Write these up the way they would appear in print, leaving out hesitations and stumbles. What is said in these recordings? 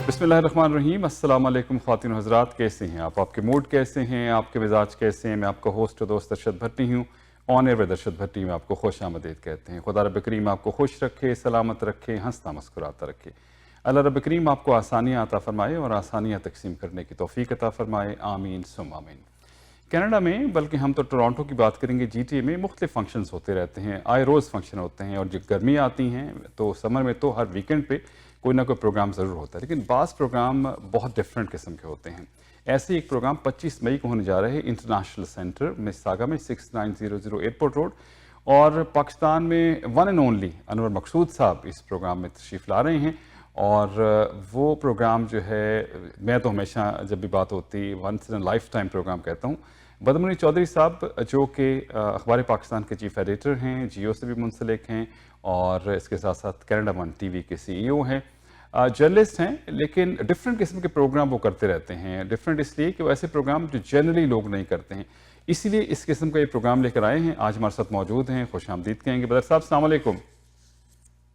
बिस्मिल्लाहिर्रहमानिर्रहीम। अस्सलाम वालेकुम ख़वातीन हज़रात, कैसे हैं आप? आपके मूड कैसे हैं? आपके मिजाज कैसे हैं? मैं आपका होस्ट और दोस्त अरशद भट्टी हूँ। ऑन एयर विद अरशद भट्टी में आपको खुश आमदीद कहते हैं। खुदा रब करीम आपको खुश रखे, सलामत रखे, हंसता मुस्कुराता रखे। अल्लाह रब करीम आपको आसानियाँ अता फ़रमाए और आसानियाँ तकसीम करने की तौफ़ीक अता फ़रमाए। आमीन सुम आमीन। कनाडा में, बल्कि हम तो टोरंटो की बात करेंगे, GTA में मुख्तलिफ फंक्शंस होते रहते हैं, आए रोज़ फंक्शन होते हैं। और जब गर्मियाँ आती हैं तो समर में तो हर वीकेंड पे कोई ना कोई प्रोग्राम ज़रूर होता है, लेकिन बाज़ प्रोग्राम बहुत डिफरेंट किस्म के होते हैं। ऐसे एक प्रोग्राम 25 मई को होने जा रहे हैं इंटरनेशनल सेंटर मिसिसागा में, 6900 एयरपोर्ट रोड। और पाकिस्तान में वन एंड ओनली अनवर मकसूद साहब इस प्रोग्राम में तशरीफ़ ला रहे हैं। और वो प्रोग्राम जो है, मैं तो हमेशा जब भी बात होती once in lifetime program कहता हूँ। बदमुनी चौधरी साहब जो कि अखबार पाकिस्तान के चीफ एडिटर हैं, जियो से भी मुंसलिक हैं, और इसके साथ साथ कनाडा वन TV के CEO हैं, जर्नलिस्ट हैं, लेकिन डिफरेंट किस्म के प्रोग्राम वो करते रहते हैं। डिफरेंट इसलिए कि वो ऐसे प्रोग्राम जो जनरली लोग नहीं करते हैं, इसीलिए इस किस्म का ये प्रोग्राम लेकर आए हैं। आज हमारे साथ मौजूद हैं, खुश आमदीद कहेंगे बदर साहब। अस्सलाम वालेकुम।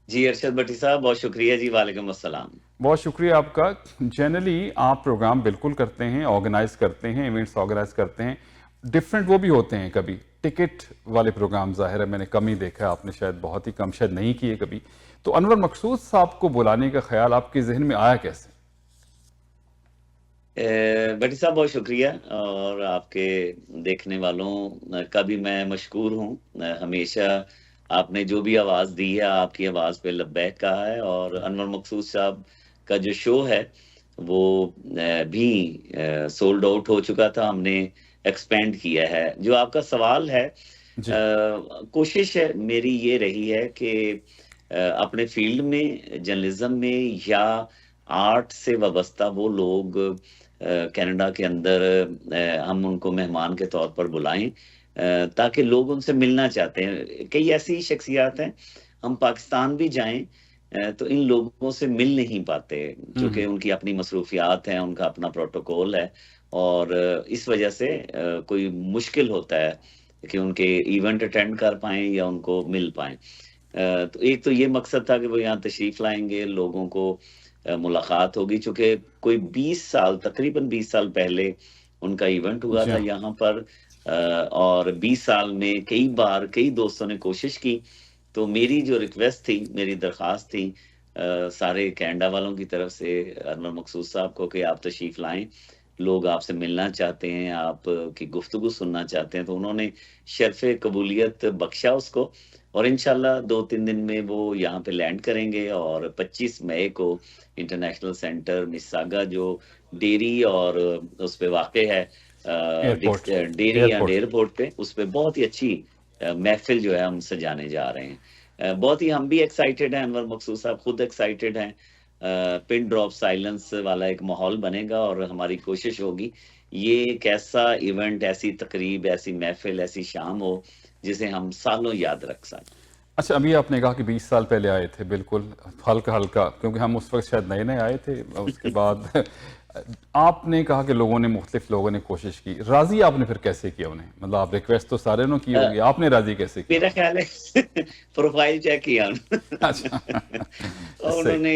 जी अरशद भट्टी साहब, बहुत शुक्रिया जी। वालेकुम अस्सलाम। बहुत शुक्रिया आपका। जनरली आप प्रोग्राम बिल्कुल करते हैं, ऑर्गेनाइज करते हैं, इवेंट्स ऑर्गेनाइज करते हैं। डिफरेंट वो भी होते हैं, कभी टिकट वाले प्रोग्राम ज़ाहिर है मैंने कम ही देखा है, आपने शायद बहुत ही कम, शायद नहीं किए कभी। तो अनवर मकसूद साहब को बुलाने का ख्याल आपके जहन में आया कैसे? भट्टी साहब, बहुत शुक्रिया। और आपके देखने वालों का भी मैं मशकूर हूँ। हमेशा आपने जो भी आवाज़ दी है, आपकी आवाज़ पे लब्बैक कहा है। और अनवर मकसूद साहब का जो शो है वो भी सोल्ड आउट हो चुका था, हमने एक्सपेंड किया है। जो आपका सवाल है, जी। कोशिश है मेरी ये रही है कि अपने फील्ड में, जर्नलिज्म में या आर्ट से वाबस्ता वो लोग कनाडा के अंदर हम उनको मेहमान के तौर पर बुलाएं, ताकि लोग उनसे मिलना चाहते हैं। कई ऐसी शख्सियत हैं, हम पाकिस्तान भी जाएं तो इन लोगों से मिल नहीं पाते, क्योंकि उनकी अपनी मसरूफियात हैं, उनका अपना प्रोटोकॉल है। और इस वजह से कोई मुश्किल होता है कि उनके इवेंट अटेंड कर पाएं या उनको मिल पाएं। तो एक तो ये मकसद था कि वो यहाँ तशरीफ लाएंगे, लोगों को मुलाकात होगी। चूंकि कोई 20 साल, तकरीबन 20 साल पहले उनका इवेंट हुआ जी था हाँ। यहाँ पर। और 20 साल में कई बार कई दोस्तों ने कोशिश की। तो मेरी जो रिक्वेस्ट थी, मेरी दरख्वास्त थी सारे कनाडा वालों की तरफ से अनवर मकसूद साहब को, कि आप तशरीफ लाएं, लोग आपसे मिलना चाहते हैं, आप की गुफ्तगू सुनना चाहते हैं। तो उन्होंने शर्फ़े कबूलियत बख्शा उसको, और इंशाल्लाह 2-3 दिन में वो यहाँ पे लैंड करेंगे। और 25 मई को इंटरनेशनल सेंटर मिसिसागा, जो डेरी और उस पे वाक़ है, airport. Dairy and airport. Airport पे, उस पे बहुत ही अच्छी महफ़िल जो है हम सजाने जा रहे हैं। बहुत ही हम भी एक्साइटेड हैं, अनवर मकसूद साहब खुद एक्साइटेड हैं। पिन ड्रॉप साइलेंस वाला एक माहौल बनेगा, और हमारी कोशिश होगी ये एक ऐसा इवेंट, ऐसी तकरीब, ऐसी महफ़िल, ऐसी शाम हो जिसे हम सालों याद रख सकें। अच्छा, अभी आपने कहा कि 20 साल पहले आए थे, बिल्कुल हल्का हल्का, क्योंकि हम उस वक्त शायद नए नए आए थे। उसके बाद आपने कहा कि लोगों ने, मुख्तलिफ लोगों ने कोशिश की। राज़ी आपने फिर कैसे किया उन्हें? मतलब आप रिक्वेस्ट तो सारे ने की अ, होगी, आपने राज़ी कैसे किया मेरा उन्हें? ख्याल है प्रोफाइल चेक किया अच्छा। और सही। उन्होंने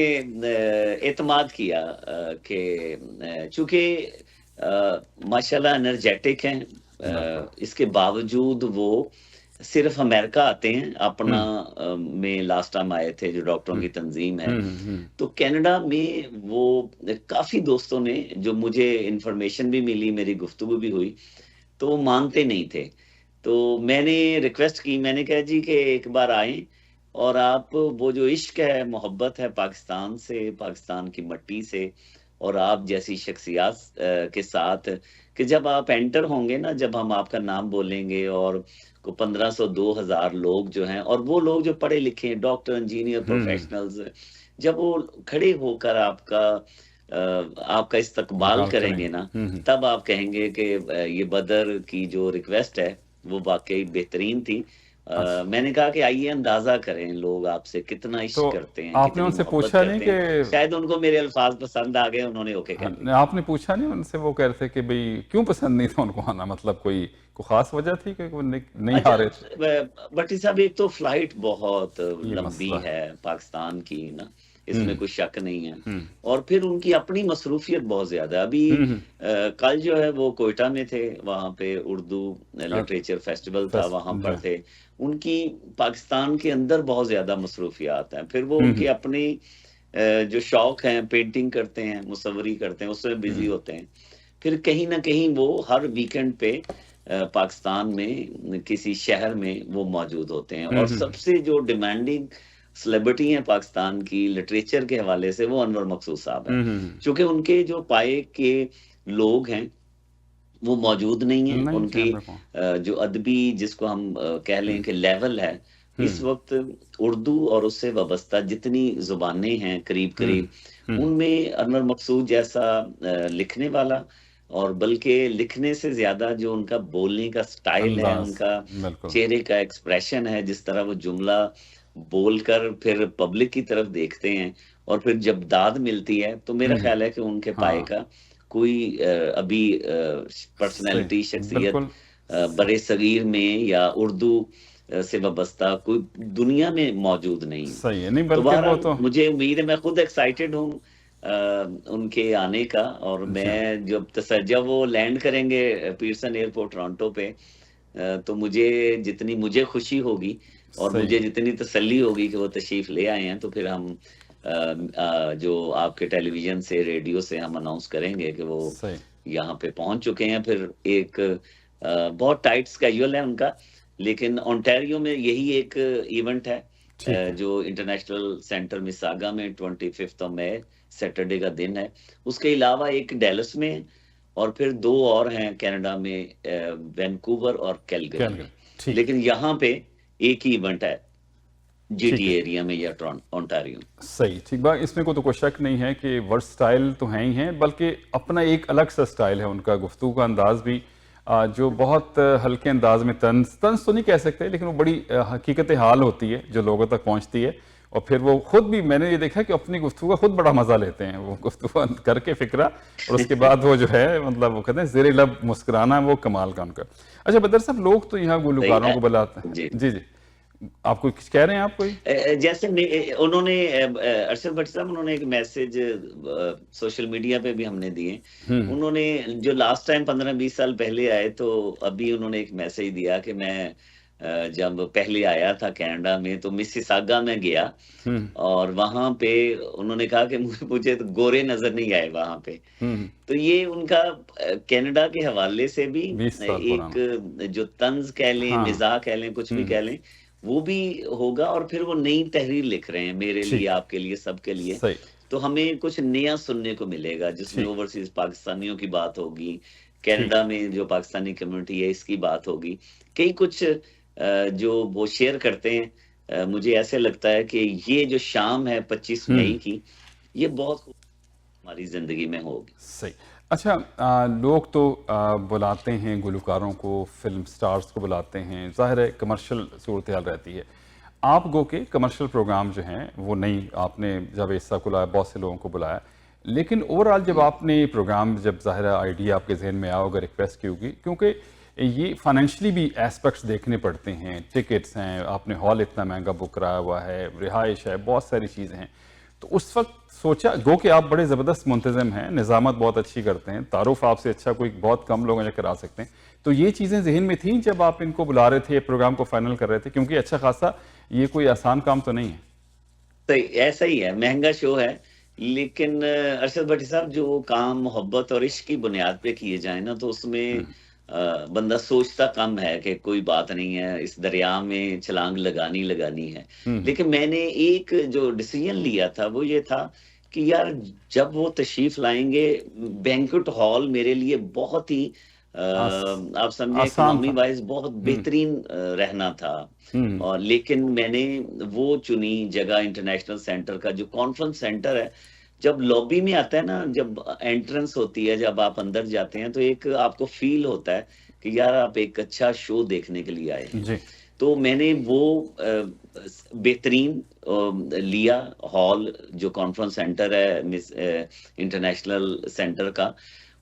एतमाद किया कि चूंकि माशाल्लाह एनर्जेटिक हैं। बिल्कुल। इसके बावजूद वो सिर्फ अमेरिका आते हैं, अपना हम्म में लास्ट टाइम आए थे, जो डॉक्टरों हम्म की तंजीम है। हम्म। तो कनाडा में वो काफ़ी दोस्तों ने, जो मुझे इन्फॉर्मेशन भी मिली, मेरी गुफ्तगू भी हुई, तो वो मानते नहीं थे। तो मैंने रिक्वेस्ट की, मैंने कहा जी कि एक बार आएँ, और आप वो जो इश्क है, मोहब्बत है पाकिस्तान से, पाकिस्तान की मट्टी से, और आप जैसी शख्सियत के साथ, कि जब आप एंटर होंगे ना, जब हम आपका नाम बोलेंगे, और को 1500 2000 लोग जो हैं, और वो लोग जो पढ़े लिखे हैं, डॉक्टर, इंजीनियर, हम्म। प्रोफेशनल्स, जब वो खड़े होकर आपका इस्तकबाल इस्तकबाल करेंगे करेंगे। ना, तब आप कहेंगे कि ये बदर की जो रिक्वेस्ट है वो वाकई बेहतरीन थी। अच्छा, मैंने कहा कि आइए अंदाजा करें लोग आपसे कितना तो इश्क करते हैं, आपने कितनी उनसे मोहब्बत पूछा नहीं करते हैं। कि, शायद उनको मेरे अल्फाज पसंद आ गए, उन्होंने ओके कर हाँ, दिया। आपने पूछा नहीं उनसे, वो कह रहे थे कि भाई क्यों पसंद नहीं था उनको आना? मतलब कोई खास वजह थी कि वो नहीं, नहीं आ अच्छा, रहे थे? भट्टी साहब, एक तो फ्लाइट बहुत ये लंबी मसला है। है पाकिस्तान की ना, इसमें कोई शक नहीं है। और फिर उनकी अपनी मसरूफियत बहुत ज्यादा है। अभी कल जो है वो कोयटा में थे, वहां पे उर्दू लिटरेचर फेस्टिवल था, वहां पर थे। उनकी पाकिस्तान के अंदर बहुत ज्यादा मसरूफियात हैं। फिर वो उनके अपने जो शौक हैं, पेंटिंग करते हैं, मुसव्वरी करते हैं, उसमें बिजी होते हैं। फिर कहीं ना कहीं वो हर वीकेंड पे पाकिस्तान में किसी शहर में वो मौजूद होते हैं। और सबसे जो डिमांडिंग सेलिब्रिटी हैं पाकिस्तान की लिटरेचर के हवाले से, वो अनवर मकसूद साहब हैं। चूंकि उनके जो पाए के लोग हैं वो मौजूद नहीं है। उनकी जो अदबी, जिसको हम कह लें कि लेवल है, इस वक्त उर्दू और उससे वाबस्ता जितनी जुबानें हैं करीब करीब, उनमें अनवर मकसूद जैसा लिखने वाला, और बल्कि लिखने से ज्यादा जो उनका बोलने का स्टाइल है, उनका चेहरे का एक्सप्रेशन है, जिस तरह वो जुमला बोलकर फिर पब्लिक की तरफ देखते हैं और फिर जब दाद मिलती है, तो मेरा ख्याल है कि उनके पाए का कोई अभी पर्सनैलिटी, शख्सियत बड़े सगीर में या उर्दू से वाबस्ता कोई दुनिया में मौजूद नहीं है। सही है, नहीं बल्कि तो मुझे उम्मीद है, मैं खुद एक्साइटेड हूँ उनके आने का। और मैं जब वो लैंड करेंगे पीटरसन एयरपोर्ट टोरंटो पे, तो जितनी मुझे खुशी होगी और मुझे जितनी तसल्ली होगी कि वो तशरीफ ले आए हैं, तो फिर हम जो आपके टेलीविजन से, रेडियो से हम अनाउंस करेंगे कि वो यहाँ पे पहुंच चुके हैं। फिर एक बहुत टाइट स्केड्यूल है उनका, लेकिन ओंटारियो में यही एक इवेंट है जो इंटरनेशनल सेंटर मिसागा में 25 मई सैटरडे का दिन है। उसके अलावा एक डेलस में, और फिर 2 और हैं कनाडा में, वैंकूवर और कैलगरी में। लेकिन यहाँ पे एक ही इवेंट है जीटी एरिया में या ओंटारियो। सही, ठीक बात। इसमें को तो कोई शक नहीं है कि वर्सटाइल तो हैं ही हैं, बल्कि अपना एक अलग सा स्टाइल है उनका, गुफ्तगू का अंदाज भी जो बहुत हल्के अंदाज में, तंज तो नहीं कह सकते, लेकिन वो बड़ी हकीकत हाल होती है जो लोगों तक पहुंचती है। और फिर वो खुद भी, मैंने ये देखा कि अपनी गुफ्तगू का खुद बड़ा मजा लेते हैं, वो गुफ्तगू करके फिक्रा, और उसके बाद वो जो है, मतलब वो कहते हैं ज़ेरे लब मुस्कुराना, वो कमाल का उनका। अच्छा बदर साहब, लोग तो यहाँ गुलकारों को बुलाते हैं। जी जी, आप कुछ कह रहे हैं? आप कोई जैसे उन्होंने अरशद भट्ट साहब, उन्होंने एक मैसेज सोशल मीडिया पे भी हमने दिए। उन्होंने जो लास्ट टाइम 15-20 साल पहले आए, तो अभी उन्होंने एक मैसेज दिया कि मैं जब पहले आया था कनाडा में, तो मिसिसागा में गया, और वहां पे उन्होंने कहा कि मुझे तो गोरे नजर नहीं आए वहां पे। तो ये उनका कनाडा के हवाले से भी एक जो तंज कह लें, मिजाह कह लें, कुछ भी कह लें, वो भी होगा। और फिर वो नई तहरीर लिख रहे हैं मेरे लिए, आपके लिए, सबके लिए। तो हमें कुछ नया सुनने को मिलेगा, जिसमें ओवरसीज पाकिस्तानियों की बात होगी, कनाडा में जो पाकिस्तानी कम्युनिटी है इसकी बात होगी, कई कुछ जो वो शेयर करते हैं। मुझे ऐसे लगता है कि ये जो शाम है 25 मई की, ये बहुत हमारी जिंदगी में होगी। सही। अच्छा, लोग तो बुलाते हैं गुलकारों को, फिल्म स्टार्स को बुलाते हैं, ज़ाहिर है कमर्शियल सूरत हाल रहती है। आप गो के कमर्शियल प्रोग्राम जो हैं वो नहीं, आपने जब ऐसा को बुलाया, बहुत से लोगों को बुलाया, लेकिन ओवरऑल जब आपने प्रोग्राम, जब ज़ाहिर आइडिया आपके जहन में आओगे, रिक्वेस्ट की होगी, क्योंकि ये फाइनेंशली भी एस्पेक्ट्स देखने पड़ते हैं, टिकट्स हैं, आपने हॉल इतना महंगा बुक कराया हुआ है, रिहाइश है, बहुत सारी चीज़ें हैं। तो उस वक्त सोचा, गो कि आप बड़े ज़बरदस्त मुंतज़म हैं, निज़ामत बहुत अच्छी करते हैं, तारुफ आपसे अच्छा कोई बहुत कम लोग जो करा सकते हैं, तो ये चीज़ें जहन में थी जब आप इनको बुला रहे थे, प्रोग्राम को फाइनल कर रहे थे? क्योंकि अच्छा खासा ये कोई आसान काम तो नहीं है। तो ऐसा ही है, महंगा शो है, लेकिन अरशद भट्टी साहब, जो काम मोहब्बत और इश्क की बुनियाद पे किए जाए ना, तो उसमें बंदा सोचता कम है कि कोई बात नहीं है, इस दरिया में छलांग लगानी है। लेकिन मैंने एक जो डिसीजन लिया था वो ये था कि यार, जब वो तशरीफ लाएंगे, बैंक्वेट हॉल मेरे लिए बहुत ही आप समझे इकोनॉमी वाइज बहुत बेहतरीन रहना था। और लेकिन मैंने वो चुनी जगह, इंटरनेशनल सेंटर का जो कॉन्फ्रेंस सेंटर है। जब लॉबी में आता है ना, जब एंट्रेंस होती है, जब आप अंदर जाते हैं, तो एक आपको फील होता है कि यार आप एक अच्छा शो देखने के लिए आए हैं। तो मैंने वो बेहतरीन लिया हॉल, जो कॉन्फ्रेंस सेंटर है इंटरनेशनल सेंटर का।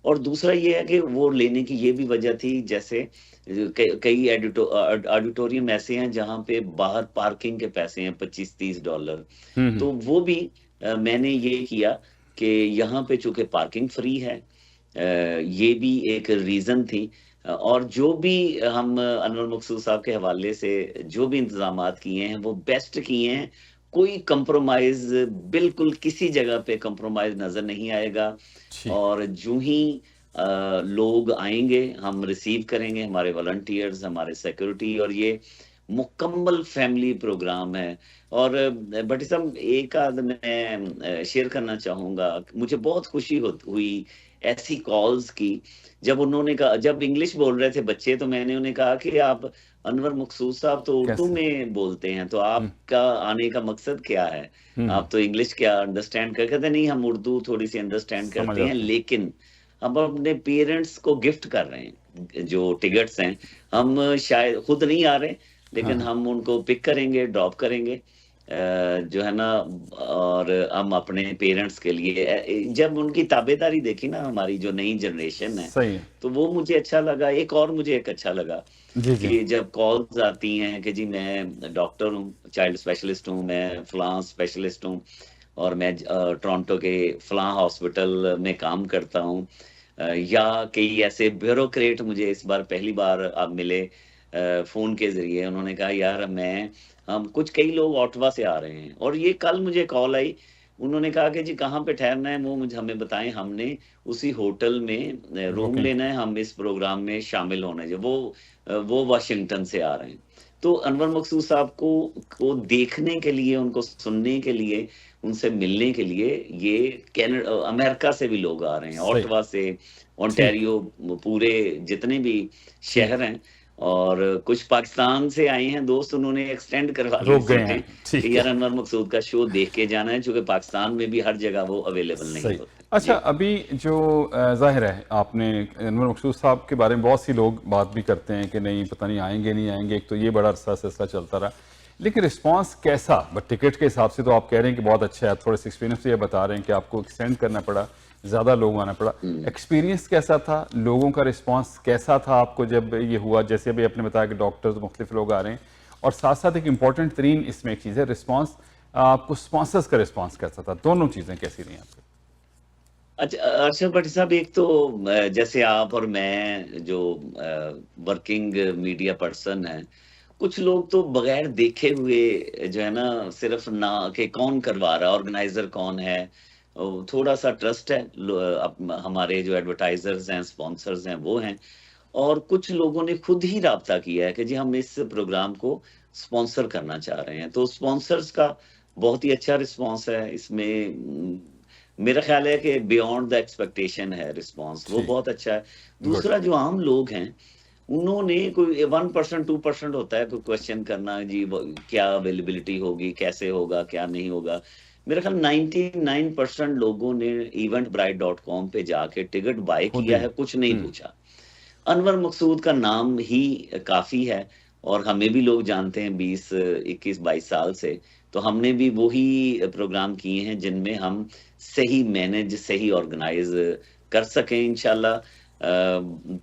और दूसरा ये है कि वो लेने की ये भी वजह थी, जैसे कई ऑडिटोरियम ऐसे हैं जहां पे बाहर पार्किंग के पैसे हैं $25-30, तो वो भी मैंने ये किया कि यहाँ पे चूंकि पार्किंग फ्री है, ये भी एक रीज़न थी। और जो भी हम अनवर मकसूद साहब के हवाले से जो भी इंतज़ामात किए हैं, वो बेस्ट किए हैं। कोई कंप्रोमाइज़, बिल्कुल किसी जगह पे कंप्रोमाइज़ नज़र नहीं आएगा। जी। और जो ही लोग आएँगे, हम रिसीव करेंगे, हमारे वॉलंटियर्स, हमारे सिक्योरिटी, और ये मुकम्मल फैमिली प्रोग्राम है। और भट्टी साहब, एक आध मैं शेयर करना चाहूँगा। मुझे बहुत खुशी हुई ऐसी कॉल्स की, जब उन्होंने कहा, जब इंग्लिश बोल रहे थे बच्चे, तो मैंने उन्हें कहा कि आप अनवर मकसूद साहब तो उर्दू कैसे? में बोलते हैं, तो हुँ, आपका आने का मकसद क्या है? हुँ, आप तो इंग्लिश क्या अंडरस्टैंड कर, कहते नहीं, हम उर्दू थोड़ी-सी अंडरस्टैंड समझ करते हैं, आते हैं। लेकिन हम अपने पेरेंट्स को गिफ्ट कर रहे हैं। जो टिकट्स हैं, हम शायद खुद नहीं आ रहे, हाँ, लेकिन हाँ। हम उनको पिक करेंगे, ड्रॉप करेंगे, जो है ना। और हम अपने पेरेंट्स के लिए जब उनकी ताबेदारी देखी ना, हमारी जो नई जनरेशन है, सही है। तो वो मुझे अच्छा लगा। एक और मुझे एक अच्छा लगा जी, जी। कि जब कॉल्स आती हैं कि जी मैं डॉक्टर हूँ, चाइल्ड स्पेशलिस्ट हूँ, मैं फलां स्पेशलिस्ट हूँ, और मैं टोरंटो के फलां हॉस्पिटल में काम करता हूँ। या कई ऐसे ब्यूरोक्रेट मुझे इस बार पहली बार अब मिले फ़ोन के ज़रिए। उन्होंने कहा, यार मैं हम कुछ कई लोग ओटावा से आ रहे हैं, और ये कल मुझे कॉल आई। उन्होंने कहा कि जी कहाँ पे ठहरना है, वो मुझे हमें बताएँ, हमने उसी होटल में रूम बुकिंग। लेना है, हम इस प्रोग्राम में शामिल होना है। जो वो वाशिंगटन से आ रहे हैं। तो अनवर मकसूद साहब को देखने के लिए, उनको सुनने के लिए, उनसे मिलने के लिए, ये अमेरिका से भी लोग आ रहे हैं, सही। ओटावा से, ठीक। ओंटारियो, पूरे जितने भी ठीक। शहर हैं। और कुछ पाकिस्तान से आए हैं दोस्त, उन्होंने एक्सटेंड करवा ली रुक गए सीटें हैं। ठीक कि है। यार अनवर मकसूद का शो देख के जाना है, क्योंकि पाकिस्तान में भी हर जगह वो अवेलेबल नहीं सही। होते। अच्छा, जी। अभी जो ज़ाहिर है आपने अनवर मकसूद साहब के बारे में बहुत सी लोग बात भी करते हैं कि नहीं, पता नहीं आएँगे, नहीं आएँगे। एक तो ये बड़ा अरसा सिलसिला चलता रहा। लेकिन रिस्पॉन्स कैसा? बट टिकट के हिसाब से तो आप कह रहे हैं कि बहुत अच्छा है। थोड़े से एक्सपीरियंस से ये बता रहे हैं कि आपको एक्सटेंड करना पड़ा, ज़्यादा लोग आना पड़ा। हुँ। एक्सपीरियंस कैसा था? लोगों का रिस्पॉन्स कैसा था आपको जब ये हुआ? जैसे अभी आपने बताया कि डॉक्टर्स मुख्तलिफ लोग आ रहे हैं, और साथ-साथ एक इम्पॉर्टेंट तरीन इसमें एक चीज़ है, रिस्पॉन्स। आपको स्पॉन्सर्स का रिस्पॉन्स कैसा था? दोनों चीज़ें कैसी रही आपको? अच्छा, अरशद भट्टी साहब, एक तो जैसे आप और मैं जो वर्किंग मीडिया पर्सन हैं, कुछ लोग तो बगैर देखे हुए, जो है ना, सिर्फ ना कि कौन करवा रहा है, ऑर्गेनाइजर कौन है, थोड़ा सा ट्रस्ट है, हमारे जो एडवर्टाइजर्स हैं, स्पॉन्सर्स हैं, वो हैं। और कुछ लोगों ने खुद ही राब्ता किया है कि जी हम इस प्रोग्राम को स्पॉन्सर करना चाह रहे हैं। तो स्पॉन्सर्स का बहुत ही अच्छा रिस्पॉन्स है इसमें। मेरा ख्याल है कि बियॉन्ड द एक्सपेक्टेशन है रिस्पॉन्स, वो ठीक। बहुत अच्छा है। गुड। दूसरा, जो आम लोग हैं, उन्होंने कोई 1% 2% होता है कोई क्वेश्चन करना, जी क्या अवेलेबिलिटी होगी, कैसे होगा, क्या नहीं होगा। मेरा ख्याल 99% लोगों ने eventbrite.com पे जाके टिकट बाय खुद किया ही। है, कुछ नहीं हुँ। पूछा। अनवर मकसूद का नाम ही काफ़ी है, और हमें भी लोग जानते हैं 20, 21, 22 साल से। तो हमने भी वही प्रोग्राम किए हैं जिनमें हम सही मैनेज, सही ऑर्गेनाइज़ कर सकें इंशाल्लाह।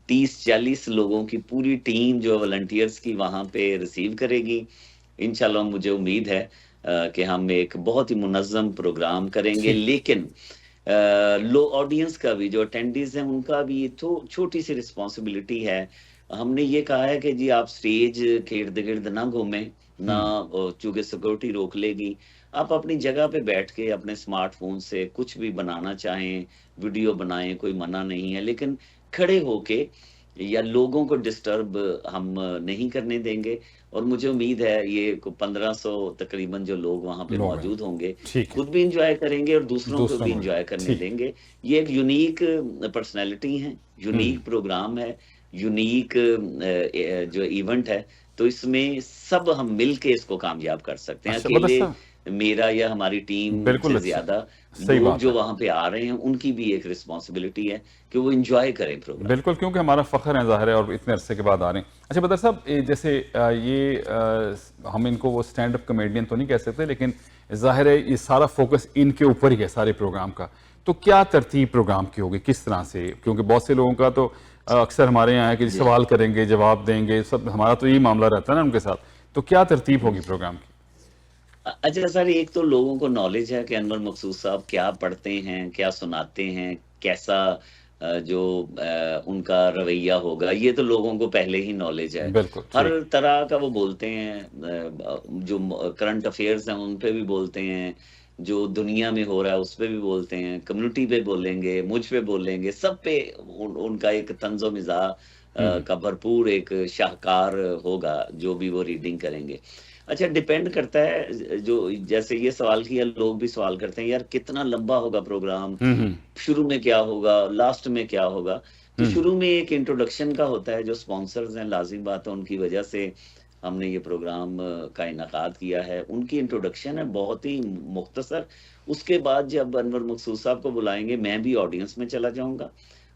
30-40 लोगों की पूरी टीम जो वॉलंटियर्स की वहाँ पे रिसीव करेगी। इंशाल्लाह मुझे उम्मीद है कि हम एक बहुत ही मुनज़्ज़म प्रोग्राम करेंगे, ठीक। लेकिन लो ऑडियंस का भी, जो अटेंडीज़ हैं, उनका भी तो छोटी-सी रिस्पॉन्सिबिलिटी है। हमने ये कहा है कि जी आप स्टेज के इर्द-गिर्द ना घूमें, ना हुँ। चूँकि सिक्योरिटी रोक लेगी। आप अपनी जगह पे बैठ के अपने स्मार्टफ़ोन से कुछ भी बनाना चाहें, वीडियो बनाएँ, कोई मना नहीं है। लेकिन खड़े होके या लोगों को डिस्टर्ब हम नहीं करने देंगे। और मुझे उम्मीद है ये 1500 तकरीबन जो लोग वहाँ पे लोग हैं। मौजूद होंगे, ठीक है। खुद भी एन्जॉय करेंगे और दूसरों को दूसरों भी को भी। एन्जॉय करने ठीक। देंगे। ये एक यूनिक पर्सनैलिटी है, हुँ। यूनिक प्रोग्राम है, यूनिक जो इवेंट है। तो इसमें सब हम मिल के इसको कामयाब कर सकते हैं। अच्छा बदर अकेले साहब, मेरा या हमारी टीम बिल्कुल से अच्छा। ज़्यादा सही लोग बात जो है। वहाँ पे आ रहे हैं, उनकी भी एक रिस्पॉन्सिबिलिटी है कि वो एन्जॉय करें प्रोग्राम बिल्कुल, को। क्योंकि हमारा फ़ख्र है ज़ाहिर है, और इतने अरसे के बाद आ रहे हैं। अच्छा बदर साहब, जैसे हम इनको वो स्टैंड अप कॉमेडियन तो नहीं कह सकते, लेकिन ज़ाहिर है ये सारा फ़ोकस इनके ऊपर ही है सारे प्रोग्राम का। तो क्या तरतीब प्रोग्राम की होगी, किस तरह से? क्योंकि बहुत से लोगों का तो अक्सर हमारे यहाँ है कि जी। सवाल करेंगे, जवाब देंगे, सब हमारा तो यही मामला रहता है ना उनके साथ। तो क्या तरतीब होगी प्रोग्राम की? अच्छा सर, एक तो लोगों को नॉलेज है कि अनवर मकसूद साहब क्या पढ़ते हैं, क्या सुनाते हैं, कैसा जो उनका रवैया होगा, ये तो लोगों को पहले ही नॉलेज है। बिल्कुल हर ठीक। तरह का वो बोलते हैं, जो करंट अफेयर्स हैं उन पे भी बोलते हैं, जो दुनिया में हो रहा है उस पे भी बोलते हैं, कम्युनिटी पे बोलेंगे, मुझ पे बोलेंगे, सब पे उनका एक तंज़ो मिज़ाह हम्म। का भरपूर एक शाहकार होगा, जो भी वो रीडिंग करेंगे। अच्छा, डिपेंड करता है, जो जैसे ये सवाल किया, लोग भी सवाल करते हैं यार कितना लंबा होगा प्रोग्राम, हम्म। शुरू में क्या होगा, लास्ट में क्या होगा। तो हम्म। शुरू में एक इंट्रोडक्शन का होता है, जो स्पॉन्सर्स हैं, लाजिम बात है उनकी वजह से हमने ये प्रोग्राम का इनकाद किया है, उनकी इंट्रोडक्शन है बहुत ही मुख्तसर। उसके बाद जब अनवर मकसूद साहब को बुलाएंगे, मैं भी ऑडियंस में चला जाऊंगा।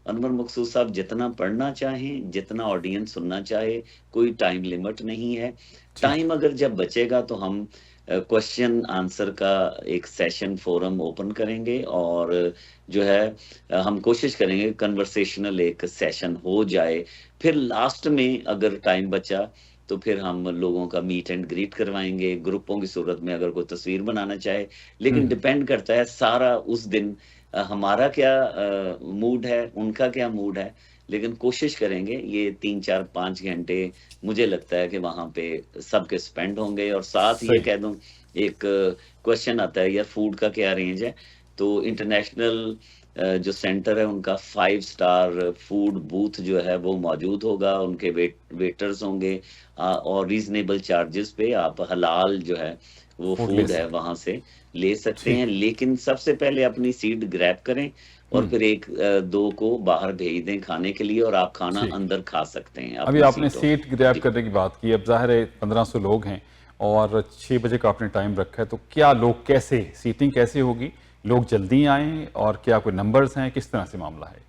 अनवर मकसूद साहब जितना पढ़ना चाहें, जितना ऑडियंस सुनना चाहे, कोई टाइम लिमिट नहीं है। ठीक। टाइम अगर जब बचेगा तो हम क्वेश्चन आंसर का एक सेशन फोरम ओपन करेंगे, और जो है हम कोशिश करेंगे कन्वर्सेशनल एक सेशन हो जाए। फिर लास्ट में अगर टाइम बचा तो फिर हम लोगों का मीट एंड ग्रीट करवाएंगे, ग्रुपों की सूरत में अगर कोई तस्वीर बनाना चाहे। लेकिन हम्म। डिपेंड करता है सारा उस दिन हमारा क्या मूड है, उनका क्या मूड है। लेकिन कोशिश करेंगे ये 3 4 5 घंटे, मुझे लगता है कि वहां पे सबके स्पेंड होंगे। और साथ ये सही। कह दूं, एक क्वेश्चन आता है यार फूड का क्या रेंज है, तो इंटरनेशनल जो सेंटर है उनका 5 स्टार फूड बूथ जो है वो मौजूद होगा, उनके वेटर्स होंगे, और रीजनेबल चार्जेस पे आप हलाल जो है वो फूड ले फूड है सकते। वहां से ले सकते हैं। ठीक। लेकिन सबसे पहले अपनी सीट ग्रैब करें, और हम्म। फिर एक दो को बाहर भेज दें खाने के लिए, और आप खाना ठीक। अंदर खा सकते हैं अभी अपनी आपने सीटों पे। सीट ग्रैब जी करने की बात की, अब जाहिर है 1500 लोग हैं और 6 बजे का आपने टाइम रखा है, तो क्या लोग कैसे, सीटिंग कैसे होगी, लोग जल्दी आएं और क्या कोई नंबर्स हैं, किस तरह से मामला है?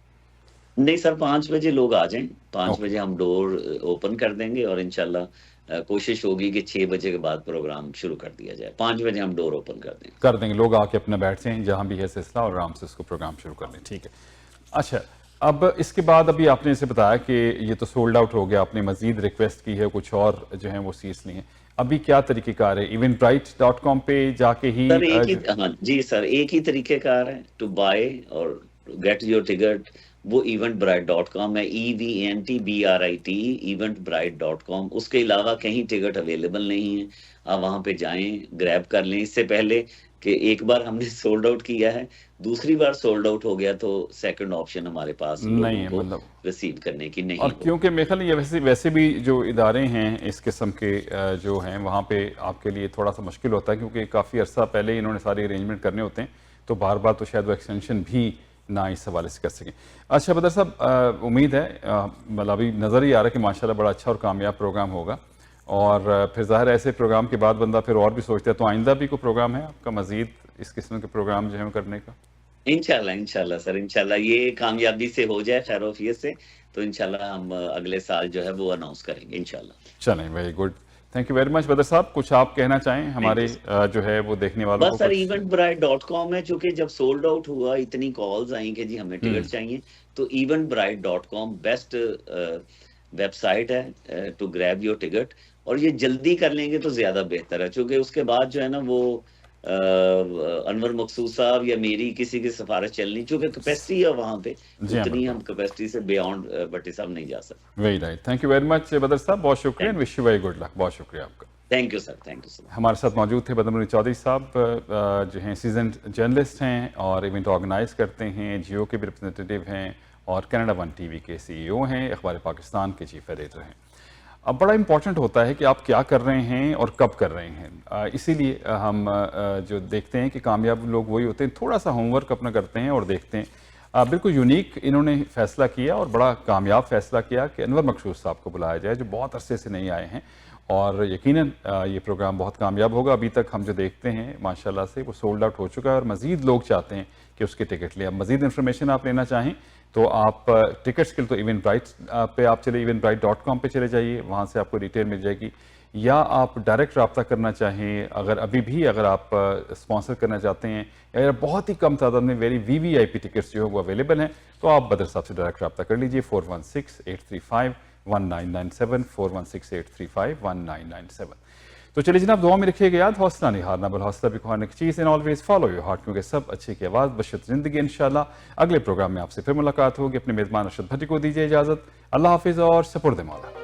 नहीं सर, 5 बजे लोग आ जाएं, 5 बजे ओके। हम डोर ओपन कर देंगे, और इंशाल्लाह कोशिश होगी कि 6 बजे के बाद प्रोग्राम शुरू कर दिया जाए। 5 बजे हम डोर ओपन कर देंगे। कर देंगे, लोग आके अपना बैठ जाएं जहां भी है सिलसिला और आराम से उसको प्रोग्राम शुरू कर लें। ठीक है। अच्छा, अब इसके बाद अभी आपने इसे बताया कि ये तो सोल्ड आउट हो गया, आपने मजीद रिक्वेस्ट की है, कुछ और जो है वो सीट्स ली हैं, अभी क्या तरीक़ेकार है? eventbrite.com पे जाके ही सर एक ही, हाँ जी सर, एक ही तरीकेकार है टू बाय और गेट योर टिकट। वो eventbrite.com है, EVENTBRIT, eventbrite.com। उसके अलावा कहीं टिकट अवेलेबल नहीं है। आप वहां पे जाएं, ग्रैब कर लें। इससे पहले कि एक बार हमने सोल्ड आउट किया है, दूसरी बार सोल्ड आउट हो गया, तो सेकंड ऑप्शन हमारे पास नहीं लोगों है को मतलब। रिसीव करने की और नहीं क्योंकि होगी। मेरे ख्याल ये वैसे वैसे भी जो इदारे हैं इस किस्म के जो हैं वहाँ पे आपके लिए थोड़ा सा मुश्किल होता है, क्योंकि काफ़ी अर्सा पहले ही इन्होंने सारे अरेंजमेंट करने होते हैं, तो बार बार तो शायद वो एक्सटेंशन भी ना इस हवाले से कर सकें। अच्छा बदर साहब, उम्मीद है मतलब अभी नज़र ही आ रहा है कि माशाल्लाह बड़ा अच्छा और कामयाब प्रोग्राम होगा, और फिर ज़ाहिर है ऐसे प्रोग्राम के बाद बंदा फिर और भी सोचता है, तो आइंदा भी कोई प्रोग्राम है आपका मज़ीद इस किस्म के प्रोग्राम जो है वो करने का? इंशाल्लाह, इंशाल्लाह सर, इंशाल्लाह ये कामयाबी से हो जाए, खैरोफियत से, तो इंशाल्लाह हम अगले साल जो है वो अनाउंस करेंगे इंशाल्लाह। चलें, very good. Thank you very much बदर साहब, कुछ आप कहना चाहें थैंक हमारे यू सर। जो है वो देखने वालों बस को सर, कुछ? eventbrite.com है, चूंकि जब सोल्ड आउट हुआ इतनी कॉल्स आई कि जी हमें टिकट चाहिए, तो eventbrite.com बेस्ट वेबसाइट है टू ग्रैब योर टिकट। और ये जल्दी कर लेंगे तो ज्यादा बेहतर है, क्योंकि उसके बाद जो है ना वो अनवर मकसूद साहब या मेरी किसी की सिफारिश चलनी, चूंकि कैपेसिटी है वहां पे, जी हाँ, उतनी बिल्कुल। हम कैपेसिटी से बियॉन्ड भट्टी साहब नहीं जा सकते। Very right, thank you very much बदर साहब, बहुत शुक्रिया and thank wish you very good luck. बहुत शुक्रिया आपका। Thank you sir, thank you sir. हमारे साथ मौजूद थे बदरमुनी चौधरी साहब, जो हैं सीजन जर्नलिस्ट हैं और इवेंट ऑर्गेनाइज करते हैं, जियो के भी रिप्रेजेंटेटिव हैं और कनाडा वन टीवी के CEO हैं, अखबार पाकिस्तान के चीफ एडिटर हैं। अब बड़ा इंपॉर्टेंट होता है कि आप क्या कर रहे हैं और कब कर रहे हैं, इसीलिए हम जो देखते हैं कि कामयाब लोग वही होते हैं, थोड़ा सा होमवर्क अपना करते हैं और देखते हैं। बिल्कुल यूनिक इन्होंने फैसला किया और बड़ा कामयाब फैसला किया कि अनवर मकसूद साहब को बुलाया जाए, जो बहुत अरसे से नहीं आए हैं, और यकीनन ये प्रोग्राम बहुत कामयाब होगा। अभी तक हम जो देखते हैं माशाल्लाह से वो सोल्ड आउट हो चुका है और मज़ीद लोग चाहते हैं कि उसके टिकट लें। अब मज़ीद इन्फॉर्मेशन आप लेना चाहें तो आप टिकट्स के लिए तो इवेंटब्राइट पे आप चले, eventbrite.com पे चले जाइए, वहाँ से आपको डिटेल मिल जाएगी। या आप डायरेक्ट रब्ता करना चाहें, अगर अभी भी अगर आप स्पॉन्सर करना चाहते हैं, या बहुत ही कम तादाद में वेरी VVIP टिकट्स जो है वो अवेलेबल हैं, तो आप बदर साहब से डायरेक्ट रब्ता कर लीजिए। 4168351997, 4168351997। तो चलिए जनाब, दुआ में रखिएगा याद, हौसला नहीं हारना, बल हौसला भी खुआने की चीज़, and always follow your heart, क्योंकि सब अच्छे की आवाज़ बशत ज़िंदगी। इंशाल्लाह अगले प्रोग्राम में आपसे फिर मुलाकात होगी। अपने मेज़बान अरशद भट्टी को दीजिए इजाज़त। अल्लाह हाफिज़ और सपुर्द मौला।